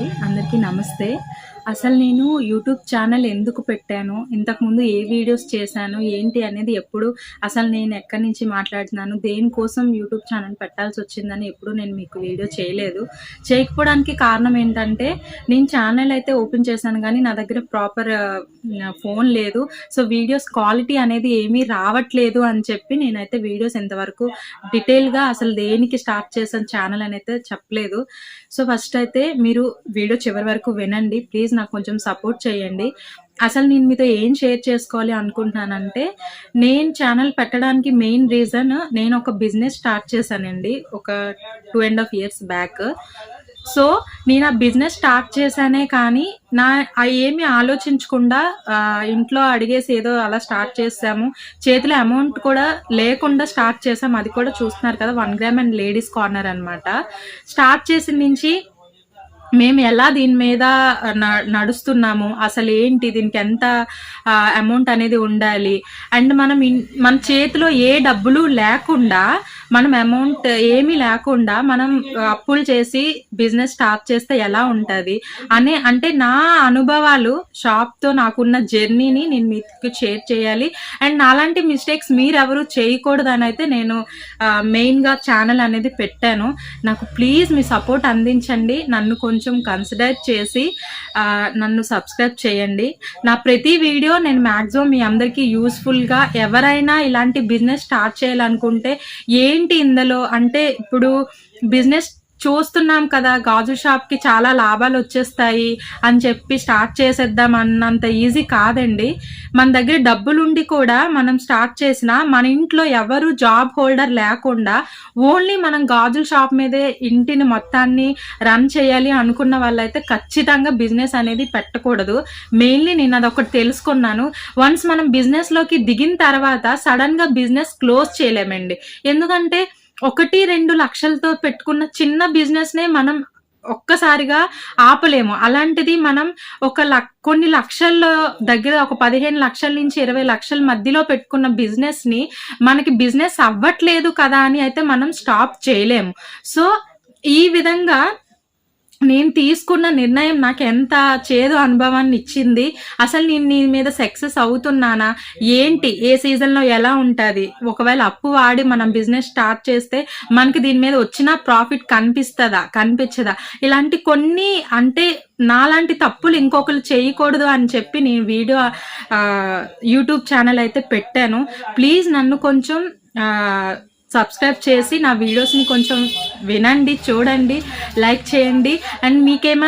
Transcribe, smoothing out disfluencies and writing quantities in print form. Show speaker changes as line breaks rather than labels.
అండి. అందరికీ నమస్తే. అసలు నేను యూట్యూబ్ ఛానల్ ఎందుకు పెట్టాను? ఇంతకుముందు ఏ వీడియోస్ చేశాను? ఏంటి అనేది అసలు నేను ఎక్కడి నుంచి మాట్లాడుతున్నాను? దేనికోసం యూట్యూబ్ ఛానల్ పెట్టాల్సొచ్చిందని ఎప్పుడు నేను మీకు వీడియో చేయలేదు. చేయకపోవడానికి కారణం ఏంటంటే, నేను ఛానల్ అయితే ఓపెన్ చేశాను గానీ, నా దగ్గర ప్రాపర్ ఫోన్ లేదు. సో, వీడియోస్ క్వాలిటీ అనేది ఏమీ రావట్లేదు అని చెప్పి నేనైతే వీడియోస్ ఇంతవరకు డీటెయిల్‌గా అసలు దేనికి స్టార్ట్ చేశాను ఛానల్ అనైతే చెప్పలేదు. సో, ఫస్ట్ అయితే మీరు వీడియో చివరి వరకు వినండి. ప్లీజ్ నాకు కొంచెం సపోర్ట్ చేయండి. అసలు నేను మీతో ఏం షేర్ చేసుకోవాలి అనుకుంటున్నానంటే, నేను ఛానల్ పెట్టడానికి మెయిన్ రీజన్ నేను ఒక బిజినెస్ స్టార్ట్ చేశానండి. ఒక 2.5 ఇయర్స్ బ్యాక్. సో, నేను ఆ బిజినెస్ స్టార్ట్ చేశానే కానీ, ఏమి ఆలోచించకుండా ఇంట్లో అడిగేసి ఏదో అలా స్టార్ట్ చేసాము. చేతిలో అమౌంట్ కూడా లేకుండా స్టార్ట్ చేసాము. అది కూడా చూస్తున్నారు కదా, 1 గ్రామ్ అండ్ లేడీస్ కార్నర్ అనమాట. స్టార్ట్ చేసిన నుంచి మేము ఎలా దీని మీద నడుస్తున్నాము, అసలేంటి, దీనికి ఎంత అమౌంట్ అనేది ఉండాలి, అండ్ మన చేతిలో ఏ డబ్బులు లేకుండా, మనం అమౌంట్ ఏమీ లేకుండా మనం అప్పులు చేసి బిజినెస్ స్టార్ట్ చేస్తే ఎలా ఉంటుంది అంటే నా అనుభవాలు, షాప్తో నాకున్న జర్నీని నేను మీకు షేర్ చేయాలి. అండ్ నాలాంటి మిస్టేక్స్ మీరెవరు చేయకూడదని అయితే నేను మెయిన్గా ఛానల్ అనేది పెట్టాను. నాకు ప్లీజ్ మీ సపోర్ట్ అందించండి. నన్ను కొంచెం కన్సిడర్ చేసి నన్ను సబ్స్క్రైబ్ చేయండి. నా ప్రతి వీడియో నేను మ్యాక్సిమం మీ అందరికీ యూస్ఫుల్గా, ఎవరైనా ఇలాంటి బిజినెస్ స్టార్ట్ చేయాలనుకుంటే ఏంటి ఇందులో అంటే, ఇప్పుడు బిజినెస్ చూస్తున్నాం కదా, గాజు షాప్కి చాలా లాభాలు వచ్చేస్తాయి అని చెప్పి స్టార్ట్ చేసేద్దాం అన్నంత ఈజీ కాదండి. మన దగ్గర డబ్బులుండి కూడా మనం స్టార్ట్ చేసినా, మన ఇంట్లో ఎవరు జాబ్ హోల్డర్ లేకుండా ఓన్లీ మనం గాజుల షాప్ మీదే ఇంటిని మొత్తాన్ని రన్ చేయాలి అనుకున్న వాళ్ళైతే ఖచ్చితంగా బిజినెస్ అనేది పెట్టకూడదు. మెయిన్లీ నేను అదొకటి తెలుసుకున్నాను. వన్స్ మనం బిజినెస్లోకి దిగిన తర్వాత సడన్గా బిజినెస్ క్లోజ్ చేయలేమండి. ఎందుకంటే 1-2 లక్షలతో పెట్టుకున్న చిన్న బిజినెస్‌నే మనం ఒక్కసారిగా ఆపలేము. అలాంటిది మనం కొన్ని లక్షల్లో దగ్గర ఒక 15 లక్షల నుంచి 20 లక్షల మధ్యలో పెట్టుకున్న బిజినెస్‌ని మనకి బిజినెస్ అవ్వట్లేదు కదా అని అయితే మనం స్టాప్ చేయలేము. సో, ఈ విధంగా నేను తీసుకున్న నిర్ణయం నాకు ఎంత చేదు అనుభవాన్ని ఇచ్చింది. అసలు నేను దీని మీద సక్సెస్ అవుతున్నానా, ఏంటి, ఏ సీజన్లో ఎలా ఉంటుంది, ఒకవేళ అప్పు వాడి మనం బిజినెస్ స్టార్ట్ చేస్తే మనకి దీని మీద వచ్చిన ప్రాఫిట్ కనిపించదా, ఇలాంటి కొన్ని అంటే నాలాంటి తప్పులు ఇంకొకరు చేయకూడదు అని చెప్పి నేను యూట్యూబ్ ఛానల్ అయితే పెట్టాను. ప్లీజ్ నన్ను కొంచెం సబ్స్క్రైబ్ చేసి నా వీడియోస్ని కొంచెం వినండి, చూడండి, లైక్ చేయండి. అండ్ మీకేమైనా